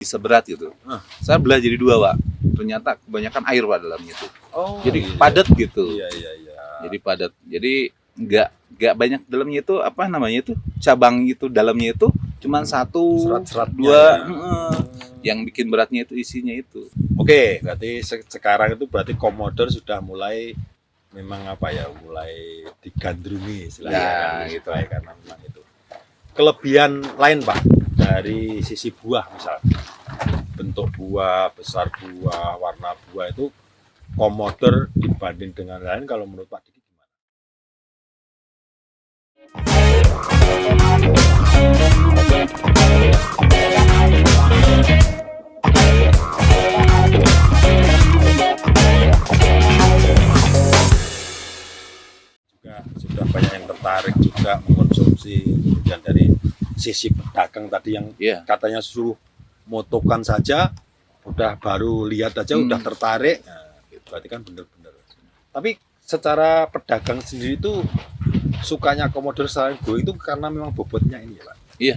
seberat gitu. Saya belah jadi 2, Pak. Ternyata kebanyakan air, Pak, dalamnya itu. Jadi padat gitu. Iya. Jadi padat. Jadi nggak banyak dalamnya itu, apa namanya itu, cabang itu dalamnya itu cuman 1, serat-seratnya 2 ya. Yang bikin beratnya itu isinya itu. Oke, berarti sekarang itu berarti Commodore sudah mulai memang mulai digandrungi istilahnya gitu. Karena memang itu. Kelebihan lain, Pak, dari sisi buah misalnya. Bentuk buah, besar buah, warna buah itu Commodore dibanding dengan lain, kalau menurut Pak Diki gimana? Juga sudah banyak yang tertarik juga mengkonsumsi. Kemudian dari sisi pedagang tadi yang katanya suruh motokan saja, udah baru lihat aja udah tertarik. Nah, berarti kan bener-bener. Tapi secara pedagang sendiri itu sukanya Commodore selain Go itu karena memang bobotnya ini ya, Pak? Iya.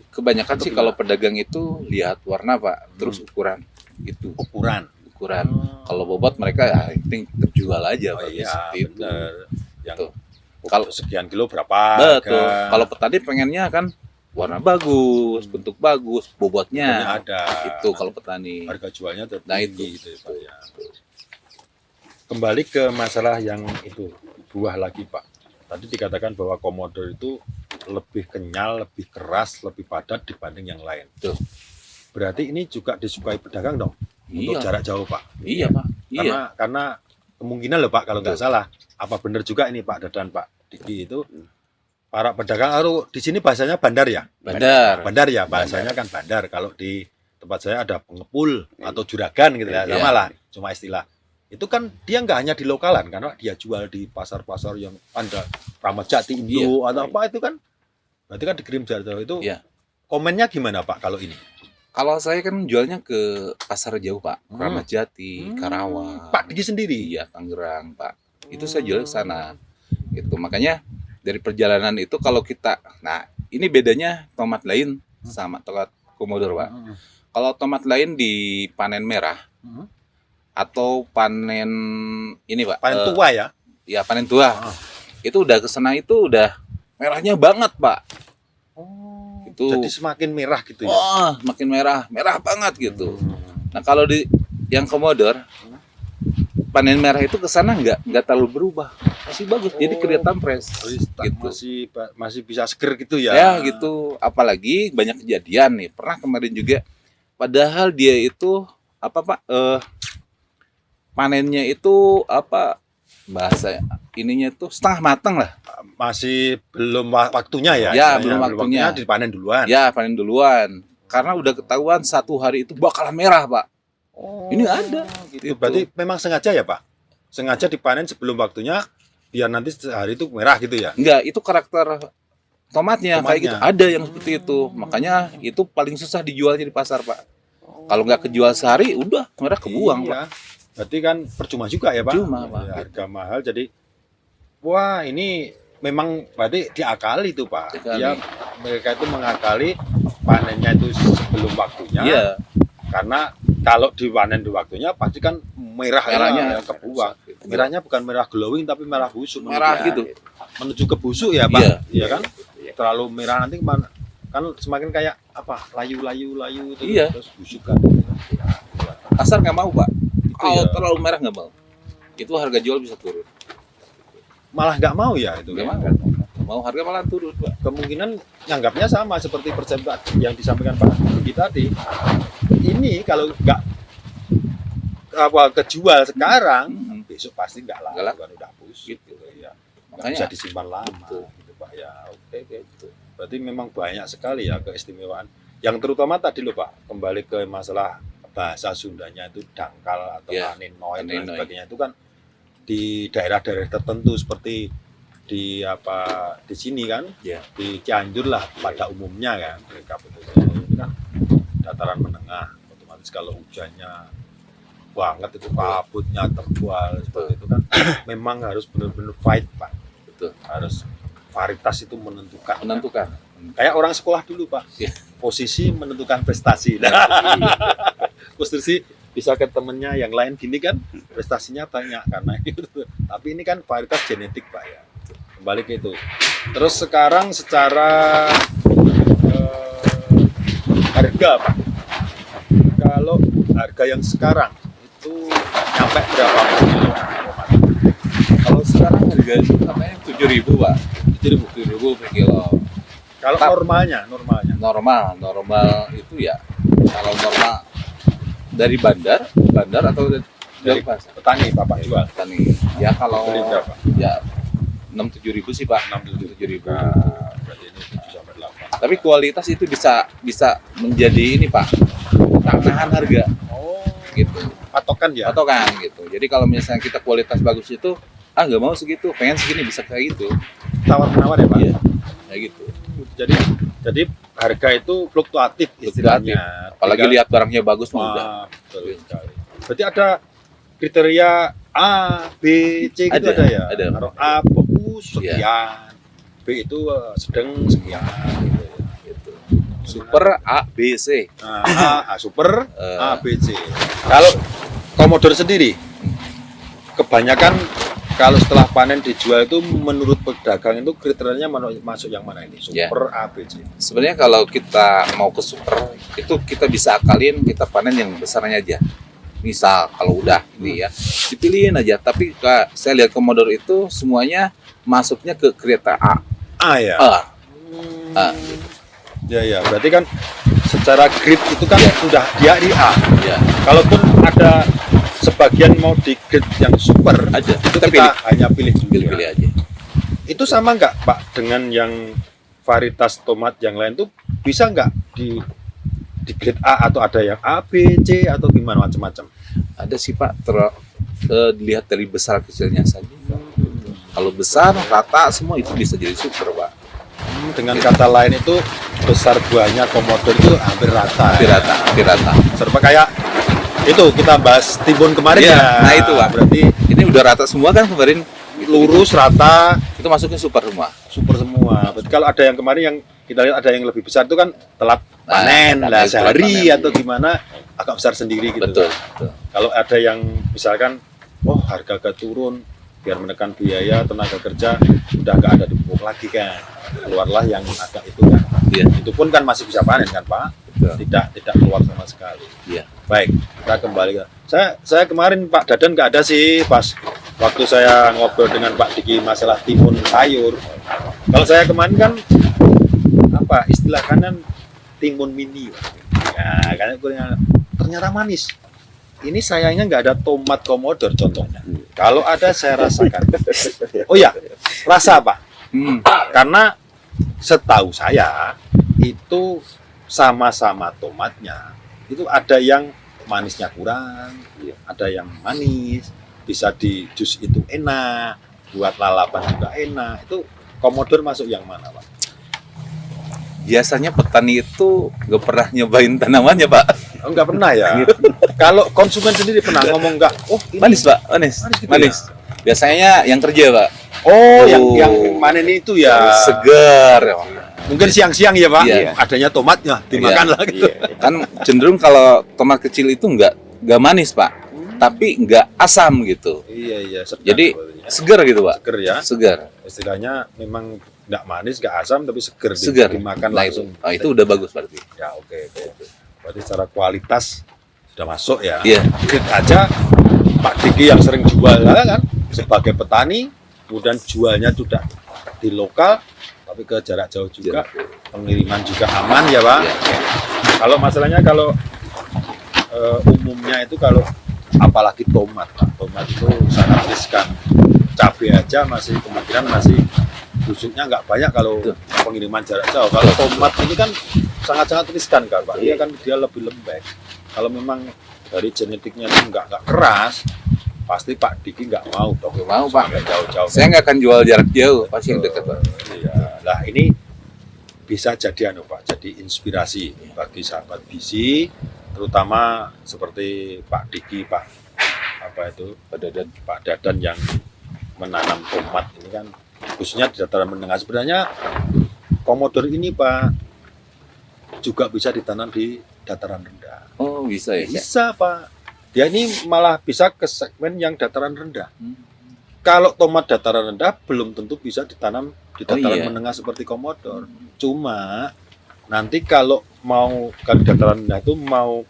Kebanyakan sih kalau pedagang itu lihat warna, Pak, terus ukuran itu. Ukuran. Kalau bobot mereka ya penting terjual aja, Pak. Iya, benar. Yang kalau sekian kilo berapa? Betul. Kalau petani pengennya kan warna bagus, bentuk bagus, bobotnya ada. Itu kalau petani. Harga jualnya tertinggi. Nah, itu gitu ya, Pak ya. Kembali ke masalah yang itu, buah lagi, Pak. Tadi dikatakan bahwa Commodore itu lebih kenyal, lebih keras, lebih padat dibanding yang lain. Tuh. Berarti ini juga disukai pedagang dong? Untuk jarak jauh, Pak? Iya, Pak. Karena kemungkinan loh, Pak, kalau nggak salah, apa benar juga ini Pak Dadan, Pak Diki, itu para pedagang di sini bahasanya bandar ya? Bandar ya, bahasanya kan bandar. Kalau di tempat saya ada pengepul atau juragan gitu ya, sama lah, cuma istilah. Itu kan dia nggak hanya di lokalan, karena dia jual di pasar-pasar yang ada Ramat Jati, Indo, atau apa itu kan, berarti kan dikirim jarak jauh itu. Komennya gimana, Pak, kalau ini? Kalau saya kan jualnya ke pasar jauh, Pak. Ramat Jati, Karawang. Pak Diki sendiri? Iya, Tangerang, Pak. Itu saya jual ke sana. Gitu. Makanya dari perjalanan itu kalau kita, nah ini bedanya tomat lain sama tomat Commodore, Pak. Kalau tomat lain dipanen merah atau panen ini, Pak. Panen tua ya? Iya, panen tua. Itu udah kesana itu udah merahnya banget, Pak. Jadi semakin merah gitu ya? Oh, makin merah banget gitu. Nah, kalau di yang Commodore panen merah itu kesana nggak terlalu berubah, masih bagus, jadi kelihatan fresh. Gitu. Masih bisa seger gitu ya? Ya gitu, apalagi banyak kejadian nih. Pernah kemarin juga, padahal dia itu apa, Pak? Panennya itu apa bahasa ininya tuh setengah matang lah. Masih belum waktunya ya? Ya, belum waktunya. Dipanen duluan? Ya, panen duluan. Karena udah ketahuan 1 hari itu bakalan merah, Pak. Ini ada. Gitu. Berarti memang sengaja ya, Pak? Sengaja dipanen sebelum waktunya, biar nanti sehari itu merah gitu ya? Enggak, itu karakter tomatnya. Kayak gitu. Ada yang seperti itu. Makanya itu paling susah dijualnya di pasar, Pak. Kalau nggak kejual sehari, udah merah kebuang, Pak. Berarti kan percuma juga ya, Pak? Percuma, Pak. Ya, harga mahal, jadi wah ini memang berarti diakali itu, Pak. Ya, mereka itu mengakali panennya itu sebelum waktunya. Iya. Karena kalau dipanen di waktunya pasti kan merahnya kebuang. Merahnya bukan merah glowing tapi merah busuk. Merah gitu. Menuju ke busuk ya, Pak. Iya kan? Terlalu merah nanti kan semakin kayak apa? Layu terus busuk kan. Pasar nggak mau, Pak. Kalau terlalu merah nggak mau. Itu harga jual bisa turun. Malah nggak mau ya itu? Nggak mau, harga malah turun, Pak. Kemungkinan nyanggapnya sama seperti persepsi yang disampaikan Pak Diki tadi. Ini kalau nggak kejual sekarang, besok pasti nggak laku, kan udah busuk gitu ya. Nggak bisa disimpan lama gitu, Pak ya. Oke. Berarti memang banyak sekali ya keistimewaan. Yang terutama tadi loh, Pak, kembali ke masalah bahasa Sundanya itu dangkal atau aninoid dan sebagainya, itu kan di daerah-daerah tertentu seperti di sini kan, di Cianjur lah pada umumnya kan, mereka betul itu kan dataran menengah, otomatis kalau hujannya banget itu kabutnya tebal seperti itu kan, memang harus benar-benar fight, Pak. Betul. Harus varietas itu menentukan. Kayak orang sekolah dulu, Pak. posisi menentukan prestasi. Konstruksi bisa ke temennya yang lain gini kan prestasinya banyak karena itu. Tapi ini kan varietas genetik Pak ya. Kembali ke itu. Terus sekarang secara harga Pak. Kalau harga yang sekarang itu nyampe berapa Pak? Kalau sekarang harga itu katanya 7.000 Pak. 7.000 per kilo. Kalau normalnya Normal itu ya. Kalau normal dari bandar atau dari pasar? petani Bapak jual. Petani. Ya kalau Beli berapa? ya 6-7.000 sih Pak. 6-7.000. Nah, berarti ini 7 sampai 8. Tapi kualitas itu bisa menjadi ini Pak. Tahan harga Oh, gitu. patokan ya. Patokan gitu. Jadi kalau misalnya kita kualitas bagus itu nggak mau segitu, pengen segini bisa kayak gitu. Tawar-menawar ya Pak. Iya. Kayak gitu. Jadi harga itu fluktuatif istilahnya. Apalagi lihat barangnya bagus mah udah. Betul sekali. Berarti ada kriteria A, B, C gitu ada ya? Ada. Kalau A bagus sekian, B itu sedang sekian gitu ya. Gitu. Super A, B, C. Nah, A super, A, B, C. Kalau Commodore sendiri, kebanyakan kalau setelah panen dijual itu menurut pedagang itu kriterianya masuk yang mana ini? Super, A, B, C. Sebenarnya kalau kita mau ke super itu kita bisa akalin kita panen yang besarnya aja. Misal kalau udah ini ya dipilihin aja. Tapi saya lihat Commodore itu semuanya masuknya ke kereta A. A ya. A. Ya. Berarti kan secara grade itu kan sudah dia di A. Ya. Kalaupun ada sebagian mau di grade yang super Aja. itu kita hanya pilih aja. Itu sama nggak Pak dengan yang varietas tomat yang lain tuh bisa nggak di grade A atau ada yang A, B, C atau gimana macam-macam? Ada sih Pak, dilihat dari besar kecilnya saja. Kalau besar rata semua itu bisa jadi super Pak. Dengan kata lain itu besar buahnya Commodore itu hampir rata. Hampir rata. Serba kayak itu kita bahas timun kemarin ya. ya. Nah itu Pak. Berarti ini udah rata semua kan kemarin. Lurus rata itu masuknya super semua. Super semua. Berarti kalau ada yang kemarin yang kita lihat ada yang lebih besar itu kan telat panen lah sehari panen, atau gimana agak besar sendiri gitu. Betul. Kalau ada yang misalkan harga turun biar menekan biaya tenaga kerja udah nggak ada di pupuk lagi kan, keluarlah yang agak itu kan. Iya. Itu pun kan masih bisa panen kan Pak. Betul. Tidak keluar sama sekali. Iya. Baik, kita kembali ke saya kemarin Pak Dadan nggak ada sih pas waktu saya ngobrol dengan Pak Diki masalah timun sayur. Kalau saya kemarin kan apa istilah kanan timun mini. Ya, karena ternyata manis. Ini sayangnya nggak ada tomat Commodore contohnya. Kalau ada saya rasakan. Oh ya, rasa Pak. Karena setahu saya itu sama-sama tomatnya. Itu ada yang manisnya kurang, ada yang manis, bisa di jus itu enak, buat lalapan juga enak. Itu Commodore masuk yang mana Pak? Biasanya petani itu nggak pernah nyobain tanamannya Pak. Enggak pernah ya. Kalau konsumen sendiri pernah ngomong enggak? Ini Manis Pak, manis. Ya? Biasanya yang kerja Pak. Yang manen itu ya segar. Mungkin siang-siang ya Pak. Iya. Adanya tomatnya dimakan lah gitu. Kan cenderung kalau tomat kecil itu nggak manis Pak, tapi nggak asam gitu. Iya. Jadi segar gitu Pak. Seger ya. Segar. Istilahnya memang nggak manis, nggak asam, tapi seger. Dimakan nah, langsung. Itu udah bagus berarti. Ya oke. Berarti secara kualitas sudah masuk ya. Iya. Mungkin aja Pak Diki yang sering jual kan sebagai petani, kemudian jualnya sudah di lokal, tapi ke jarak jauh juga, pengiriman juga aman ya Pak. Ya. Kalau masalahnya umumnya itu kalau apalagi tomat Pak, tomat itu sangat riskan. Cabai aja kemungkinan masih busuknya nggak banyak kalau pengiriman jarak jauh. Kalau tomat ini kan sangat-sangat riskan kan Pak. Dia lebih lembek. Kalau memang dari genetiknya itu nggak keras, pasti Pak Diki nggak mau dong. Mau Pak. Jauh-jauh. Saya nggak akan jual jarak jauh, pasti yang dekat Pak. Iya. Nah ini bisa jadi Pak, jadi inspirasi bagi sahabat BC, terutama seperti Pak Diki, Pak Dadan yang menanam tomat ini kan khususnya di dataran menengah. Sebenarnya Commodore ini Pak juga bisa ditanam di dataran rendah. Oh, bisa ya. Bisa, Pak. Dia ini malah bisa ke segmen yang dataran rendah. Hmm. Kalau tomat dataran rendah belum tentu bisa ditanam di Oh, dataran iya. menengah seperti komodor. Cuma nanti kalau mau ke dataran rendah itu mau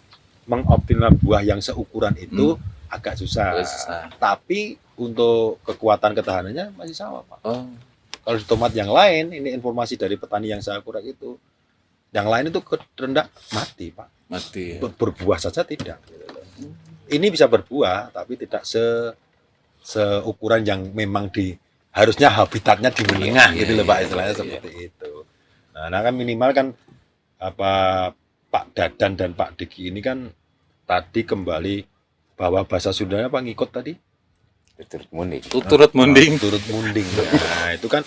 mengoptimalkan buah yang seukuran itu agak susah. Agak susah. Tapi untuk kekuatan ketahanannya masih sama, Pak. Oh, Kalau di tomat yang lain, ini informasi dari petani yang saya kurang itu, yang lain itu ke rendah mati, Pak. mati ya. Berbuah saja tidak. Ini bisa berbuah, tapi tidak seukuran yang memang harusnya habitatnya di menengah Iya, gitu loh, Pak, iya, istilahnya iya. seperti itu. Nah kan minimal kan apa Pak Dadan dan Pak Diki ini kan tadi kembali bahwa bahasa Sundanya apa ngikut tadi? Turut munding. Turut munding. Turut munding. Nah, itu kan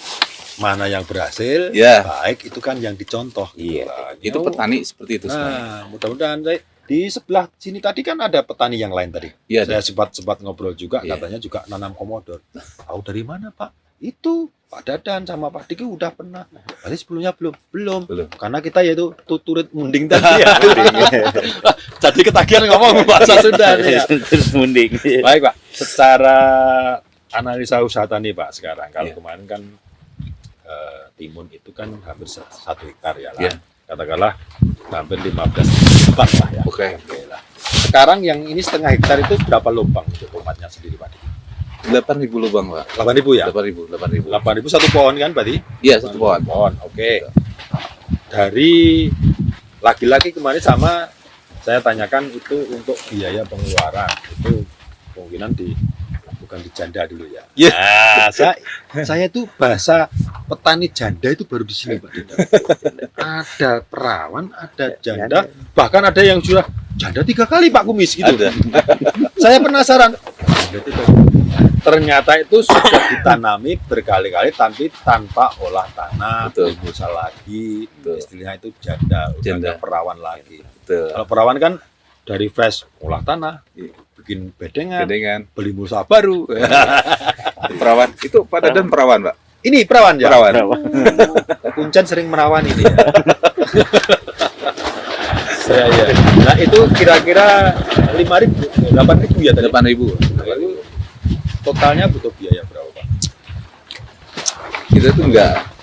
mana yang berhasil, Ya. baik itu kan yang dicontoh. Iya. Nah, Itu petani seperti itu sebenarnya. Nah, mudah-mudahan di sebelah sini tadi kan ada petani yang lain tadi. Iya, Saya sempat ngobrol juga, Iya. katanya juga nanam komodor. Tahu dari mana, Pak? Itu Pak Dadan sama Pak Diki udah pernah. Tapi sebelumnya belum. Belum. Karena kita yaitu turut munding tadi ya. Jadi ketagihan ngomong bahasa Sunda nih ya. Turut munding. Baik, Pak. Secara analisa usaha tani, Pak, sekarang kalau Iya. kemarin kan timun itu kan hampir 1 hektar ya lah. Iya. Katakanlah hampir 15 hektar lah ya. Oke. Lah. Sekarang yang ini setengah hektar itu berapa lubang untuk tomatnya sendiri, Pak? 8.000 lubang, Pak. 8.000 ya? 8.000. 8.000 satu pohon kan berarti? Iya, satu pohon. Oke. Dari laki-laki kemarin sama saya tanyakan itu untuk biaya pengeluaran itu kemungkinan bukan di janda dulu ya. Iya. Nah, saya tuh bahasa petani janda itu baru di sini, Pak. Ada perawan, ada janda, bahkan ada yang sudah janda 3 kali Pak Kumis gitu. Ada. Saya penasaran. Ternyata itu sudah ditanami berkali-kali tapi tanpa olah tanah, Betul. busa lagi, Betul. istilahnya itu janda, udah Janda. nggak perawan lagi. Betul. Kalau perawan kan dari fresh olah tanah, Iya. bikin bedengan, Gedengan. beli mulsa baru. Perawan. Itu Pak Dadan perawan, Pak. Ini perawan ya? Perawan. Kuncen sering merawan ini ya. Saya ya. Nah itu kira-kira 5.000, 8.000 ya tadi. 8.000. Totalnya butuh biaya berapa, Pak? Kita tuh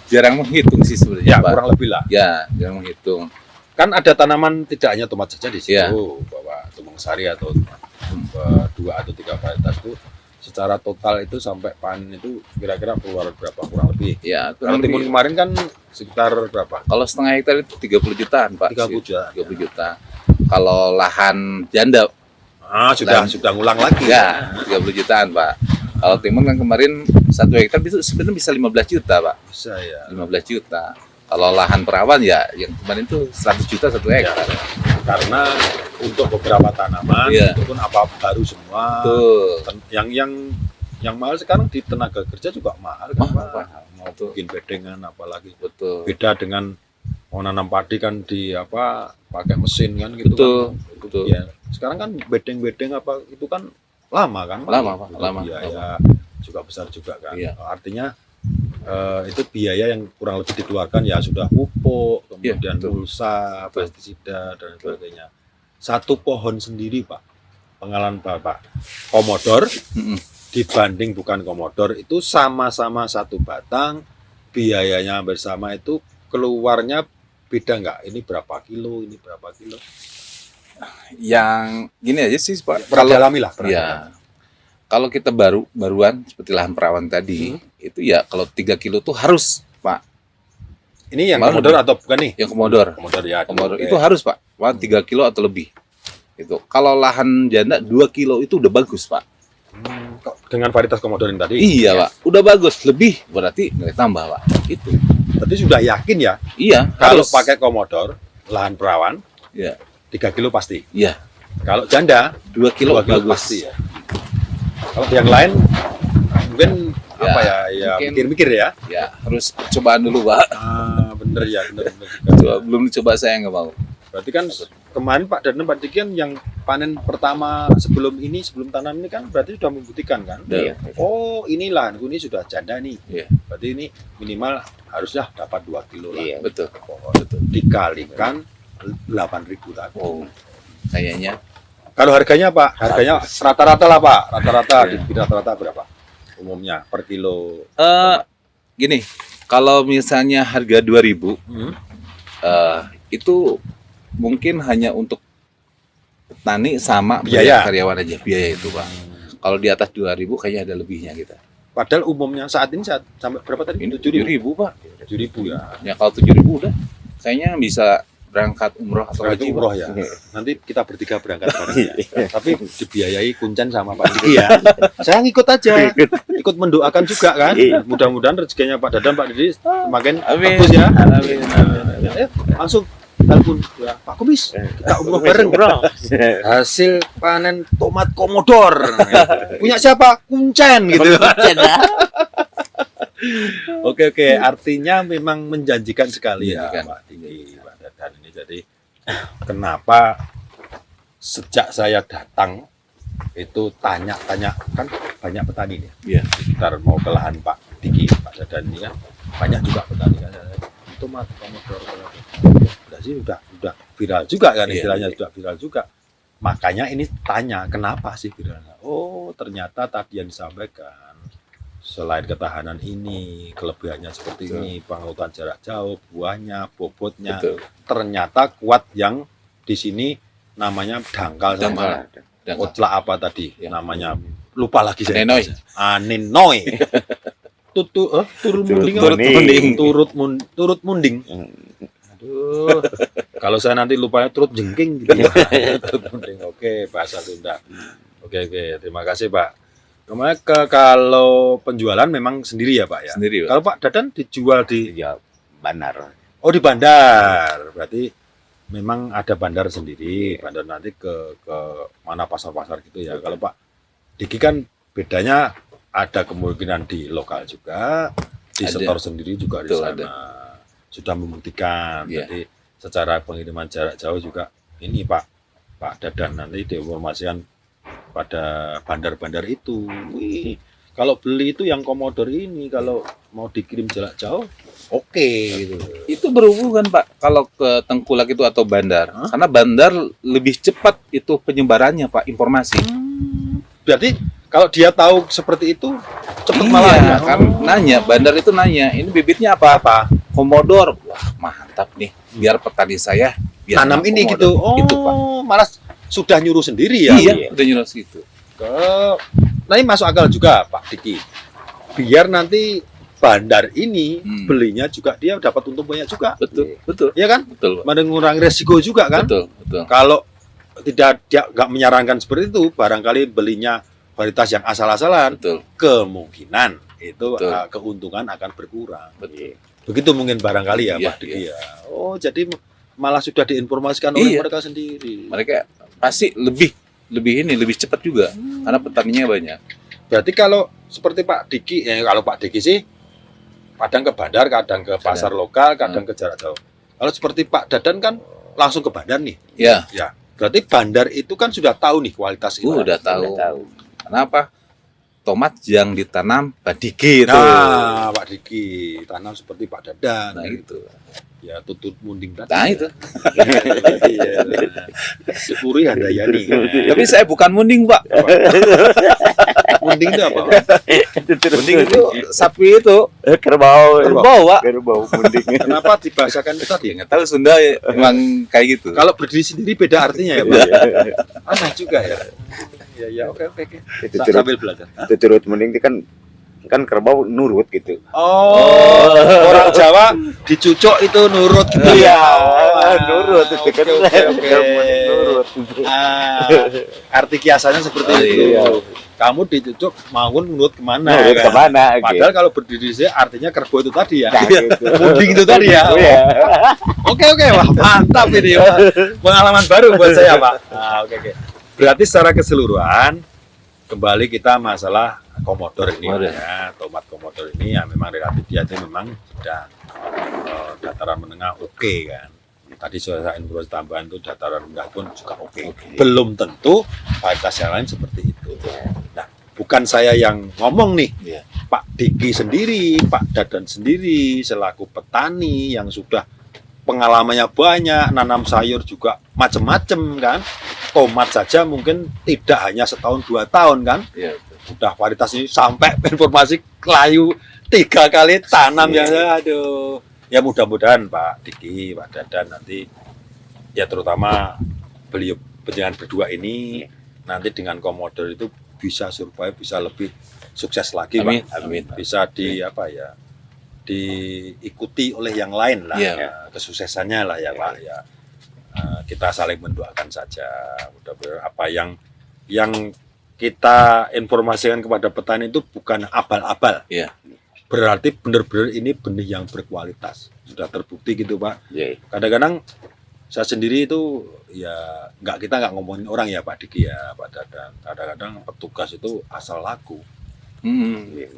jarang menghitung sih sebenarnya, Ya Pak. kurang lebih lah. Ya, jarang menghitung. Kan ada tanaman tidak hanya tomat saja di situ, Iya. bahwa tumbang sari atau 2 atau 3 varietas itu secara total itu sampai panen itu kira-kira keluar berapa kurang lebih. Ya, Kalau kurang timun lebih. kemarin kan sekitar berapa? Kalau setengah hektar itu 30 jutaan, Pak. 30 juta. 30 juta. Kalau lahan janda Sudah ngulang lagi. ya 30 jutaan, Pak. Kalau timun kan kemarin 1 hektar itu sebenarnya bisa 15 juta, Pak. Bisa ya. 15 juta. Kalau lahan perawan ya yang kemarin itu 100 juta 1 hektar. Karena untuk beberapa tanaman Iya. itu pun apa baru semua. Betul. Yang mahal sekarang di tenaga kerja juga mahal kan, Mahal, Pak. Pak. Mau Betul. bikin bedengan apalagi. Betul. Beda dengan mau nanam padi kan pakai mesin kan gitu Betul. kan. Betul. Ya. Sekarang kan bedeng apa itu kan lama kan, Pak? Lama, Pak. Butuh Lama. biaya juga besar juga kan. Iya. Artinya itu biaya yang kurang lebih dikeluarkan ya sudah pupuk, Iya, kemudian betul. mulsa, Betul. pestisida dan sebagainya. Satu pohon sendiri, Pak. Pengalaman Bapak komodor Mm-mm. dibanding bukan komodor itu sama-sama satu batang, biayanya bersama itu keluarnya beda nggak? Ini berapa kilo, ini berapa kilo? Yang gini aja sih, Pak. Pernah dialami lah. Ya. Kalau kita baruan seperti lahan perawan tadi, itu ya kalau 3 kilo tuh harus, Pak. Ini yang Malah komodor atau bukan nih? Yang komodor. Komodor ya. Komodor Oke. itu harus, Pak. Wah, 3 kilo atau lebih. Itu. Kalau lahan janda 2 kilo itu udah bagus, Pak. Kok dengan varietas komodor yang tadi. Iya, Pak. Udah bagus, lebih berarti nilai tambah, Pak. Itu. Berarti sudah yakin ya Iya, kalau harus. pakai komodor lahan perawan Iya. 3 kilo pasti. Iya, Kalau janda 2 kilo 2 kilo bagus. pasti ya. Kalau yang lain mungkin Ya, apa ya mungkin- mikir-mikir ya. Ya, harus cobaan dulu, Pak. Bener ya, bener juga. Coba, belum dicoba saya nggak mau. Berarti kan kemarin Pak dan Pak Diki kan yang panen pertama sebelum tanam ini kan berarti sudah membuktikan kan. Iya. Oh ini lahanku ini sudah janda nih. Iya. Berarti ini minimal harusnya dapat 2 kilo lah. Iya. Betul. Pohon itu dikalikan 8.000 tadi. Oh, kayaknya Kalau harganya Pak, harganya rata-rata lah Pak, rata-rata di rata-rata berapa? Umumnya per kilo. gini, kalau misalnya harga 2.000 itu mungkin hanya untuk petani sama Biaya. karyawan aja biaya itu Pak. Kalau di atas 2.000 kayaknya ada lebihnya kita. Padahal umumnya saat ini sampai berapa tadi? Ini 7.000. 7.000 Pak. 7.000 ya. Ya kalau 7.000 udah kayaknya bisa berangkat umroh atau Berarti haji, Pak. umroh ya. Nanti kita bertiga berangkat bareng ya. Tapi dibiayai Kuncen sama Pak Didi. Iya. Saya ngikut aja. Ikut mendoakan juga kan. Mudah-mudahan rezekinya Pak Dadan, Pak Didi semakin Amin. bagus ya. Amin. Ayo, langsung telepon ya, Pak Kumis. Kita umroh bareng. Hasil panen tomat komodor. Punya siapa? Kuncen gitu. Oke, artinya memang menjanjikan sekali ya Menjanjikan. Pak Didi, Pak Dadan ini. Jadi kenapa sejak saya datang itu tanya-tanya, kan banyak petani ya. Iya. Sekitar mau ke lahan Pak Diki, Pak Dadan ini kan banyak juga petani kan. Tomat komodor. Berarti udah viral juga kan, Iya, istilahnya iya. sudah viral juga. Makanya ini tanya kenapa sih viralnya? Oh, ternyata tadi yang disampaikan selain ketahanan ini, kelebihannya seperti Betul. ini, pengautan jarak jauh, buahnya, bobotnya, Betul. ternyata kuat yang di sini namanya dangkal sama Dangkal. otlak apa tadi Ya. namanya, lupa lagi saya. Anenoy. Anenoy. Turut munding. Turut apa? munding. Turut munding. Aduh, kalau saya nanti lupanya turut jengking gitu. Turut munding. Oke, bahasa Sunda. Oke, terima kasih Pak. Kemudian kalau penjualan memang sendiri ya Pak ya. Sendiri, Pak. Kalau Pak Dadan dijual di Ya, benar. di bandar. Berarti memang ada bandar sendiri. Bandar nanti ke mana pasar-pasar gitu ya. Kalau Pak Diki kan bedanya ada kemungkinan di lokal juga, di Ada. setor sendiri juga di Betul, sana. ada. Sudah membuktikan. Iya. Jadi secara pengiriman jarak jauh juga ini Pak Dadan nanti diinformasikan pada bandar-bandar itu. Wih, kalau beli itu yang komodor ini, kalau mau dikirim jarak jauh, oke gitu. Itu berhubungan Pak kalau ke Tengkulak itu atau bandar. Hah? Karena bandar lebih cepat itu penyebarannya Pak, informasi. Berarti kalau dia tahu seperti itu, cepat Iya, malah ya. kan nanya, bandar itu nanya, ini bibitnya apa? Komodor. Wah, mantap nih. Biar petani saya biar Tanam nanam ini komodor. gitu. Oh, Itu Pak. malah sudah nyuruh sendiri ya. Iya, udah nyuruh situ. Nah ini masuk akal juga Pak Diki. Biar nanti bandar ini belinya juga dia dapat untung banyak juga. Betul, betul. Iya kan? Betul, Pak. Mengurangi resiko juga kan? Betul, betul. Kalau tidak dia nggak menyarankan seperti itu, barangkali belinya varietas yang asal-asalan, Betul. kemungkinan itu Betul. keuntungan akan berkurang. Betul. Begitu mungkin barangkali ya Iya, Pak Diki ya. Oh jadi malah sudah diinformasikan oleh Iya. mereka sendiri. Mereka pasti lebih cepat juga karena petaninya banyak. Berarti kalau seperti Pak Diki, kalau Pak Diki sih kadang ke bandar, kadang ke pasar lokal, kadang ke jarak jauh. Kalau seperti Pak Dadan kan langsung ke bandar nih. Ya, Ya, berarti bandar itu kan sudah tahu nih kualitas itu. udah tahu. Udah tahu. Kenapa? Tomat yang ditanam Badiki itu. Nah, Pak Diki tanam seperti Pak Dadan. Nah, itu. Ya, tutut munding tadi. Nah, itu. Iya. Puri Handayani. Tapi saya bukan munding, Pak. Munding itu apa? Munding itu sapi itu. Kerbau. Kerbau, Pak. Kerbau munding. Kenapa dibahasakan itu tadi? Ya, nggak tahu Sunda emang kayak gitu. Kalau berdiri sendiri beda artinya ya, Pak. Aneh juga ya. Ya, oke. Itu turut, Sambil belajar. itu turut munding itu kan kerbau nurut gitu. Oh, orang Jawa dicucuk itu nurut gitu Iya, ya. nurut itu kan. Oke. Nurut. Arti kiasannya seperti Oh, itu. iya. Kamu dicucuk mau nurut kemana? Nurut kan? kemana? Padahal kalau berdiri di sini artinya kerbau itu tadi ya. Nah, gitu. Munding itu tadi ya. Iya. Oke, wah mantap ini. Wah. Pengalaman baru buat saya Pak. Oke. Berarti secara keseluruhan kembali kita masalah komodor ini Komodor. ya, tomat komodor ini ya memang relatif dia itu memang sudah dataran menengah oke kan. Tadi saya informasi tambahan itu dataran rendah pun juga oke. Belum tentu varietas yang lain seperti itu. Nah, bukan saya yang ngomong nih, Iya. Pak Diki sendiri, Pak Dadan sendiri selaku petani yang sudah pengalamannya banyak, nanam sayur juga macem-macem kan. Tomat saja mungkin tidak hanya setahun 2 tahun kan. Iya. Udah varietas ini sampai informasi layu 3 kali tanam ya. Aduh. Ya mudah-mudahan Pak Diki, Pak Dadan nanti ya terutama beliau penjenengan berdua ini nanti dengan komodor itu bisa survive, bisa lebih sukses lagi Amin, Pak. amin. Bisa diikuti oleh yang lain lah, Iya. ya, kesuksesannya lah ya Pak ya. Kita saling mendoakan saja. Mudah-mudahan apa yang kita informasikan kepada petani itu bukan abal-abal. Iya. Berarti benar-benar ini benih yang berkualitas. Sudah terbukti gitu Pak. Iya. Kadang-kadang saya sendiri itu ya kita nggak ngomongin orang ya Pak Diki ya Pak Dadan. Kadang-kadang petugas itu asal laku.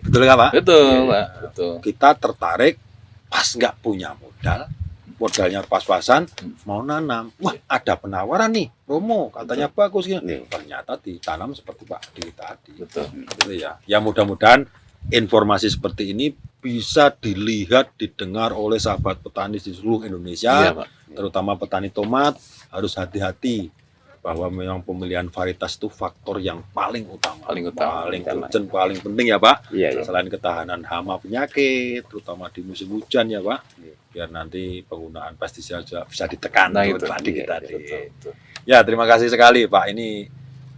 Betul nggak Pak? Betul, Pak. Betul. Kita tertarik pas nggak punya modalnya pas-pasan, mau nanam. Wah, ada penawaran nih, promo, katanya bagus gini. Ternyata ditanam seperti Pak Diki tadi. Betul. Gitu ya. Ya mudah-mudahan informasi seperti ini bisa dilihat, didengar oleh sahabat petani di seluruh Indonesia, Iya, Pak. terutama petani tomat harus hati-hati bahwa memang pemilihan varietas itu faktor yang paling utama, Paling utama. paling urgent, paling penting ya Pak. Iya, iya. Selain ketahanan hama penyakit, terutama di musim hujan ya Pak, Iya. biar nanti penggunaan pestisida juga bisa ditekan. Nah, menurut itu. Pak Diki Iya, tadi. Betul. Ya, terima kasih sekali Pak. Ini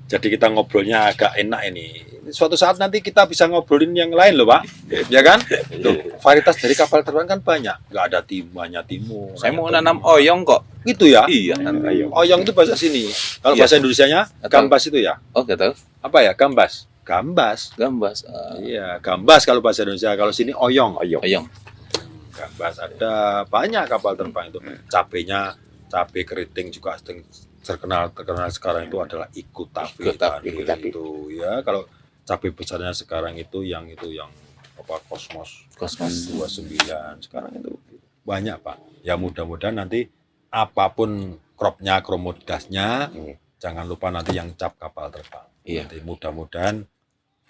jadi kita ngobrolnya agak enak ini. Suatu saat nanti kita bisa ngobrolin yang lain loh Pak, ya kan? Loh, varietas dari kapal terbang kan banyak, nggak ada timur. Saya mau nanam oyong kok. Gitu ya? Iya. Ayo. Oyong itu bahasa sini. Kalau Iya. bahasa Indonesianya Atau- gambas itu ya? Oh, nggak tahu. Apa ya? Gambas. Gambas. Gambas. Iya, gambas kalau bahasa Indonesia. Kalau sini oyong. Ayo. Oyong. Gambas ada banyak kapal terbang itu. Cabenya, cabai keriting juga terkenal sekarang itu adalah Ikutabi. Ikutabi. Itu ya. Kalau cabai besarnya sekarang itu yang apa Kosmos Kosmos. 29 sekarang itu banyak Pak. Ya mudah-mudahan nanti apapun cropnya, komoditasnya, jangan lupa nanti yang cap kapal terbang. Iya. Nanti mudah-mudahan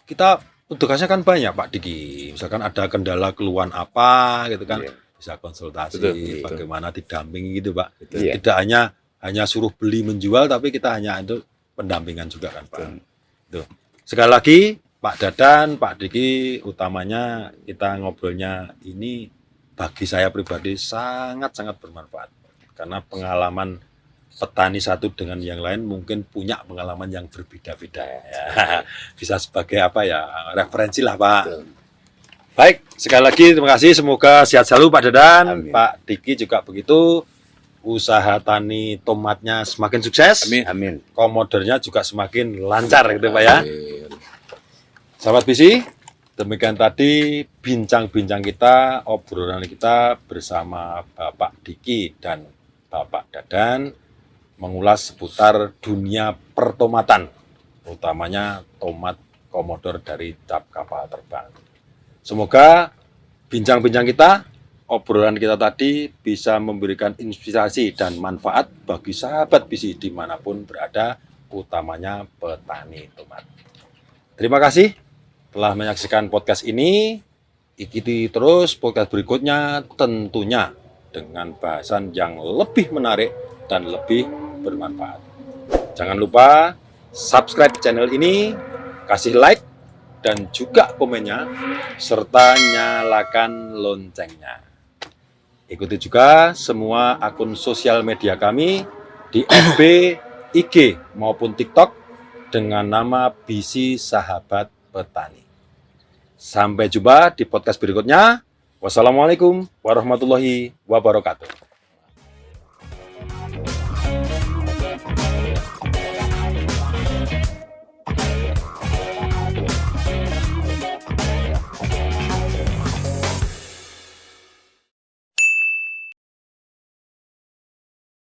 kita tugasnya kan banyak Pak Diki. Misalkan ada kendala keluhan apa gitu kan, Iya. bisa konsultasi, Betul. bagaimana didampingi gitu Pak. Iya. Tidak hanya suruh beli menjual, tapi kita hanya untuk pendampingan juga kan Pak. Tuh. Sekali lagi Pak Dadan, Pak Diki, utamanya kita ngobrolnya ini bagi saya pribadi sangat-sangat bermanfaat. Karena pengalaman petani satu dengan yang lain mungkin punya pengalaman yang berbeda-beda. Ya. Bisa sebagai referensi lah Pak. Betul. Baik, sekali lagi terima kasih. Semoga sehat selalu Pak Dadan, Amin. Pak Diki juga begitu. Usaha tani tomatnya semakin sukses, Amin. Amin. komodornya juga semakin lancar gitu Pak ya. Amin. Sahabat Visi, demikian tadi bincang-bincang kita, obrolan kita bersama Bapak Diki dan Bapak Dadan mengulas seputar dunia pertomatan, utamanya tomat komodor dari cap kapal terbang. Semoga bincang-bincang kita, obrolan kita tadi bisa memberikan inspirasi dan manfaat bagi sahabat Visi dimanapun berada, utamanya petani tomat. Terima kasih telah menyaksikan podcast ini. Ikuti terus podcast berikutnya tentunya dengan bahasan yang lebih menarik dan lebih bermanfaat. Jangan lupa subscribe channel ini, kasih like dan juga komennya, serta nyalakan loncengnya. Ikuti juga semua akun sosial media kami di FB, IG maupun TikTok dengan nama Visi Sahabat Petani. Sampai jumpa di podcast berikutnya. Wassalamualaikum warahmatullahi wabarakatuh.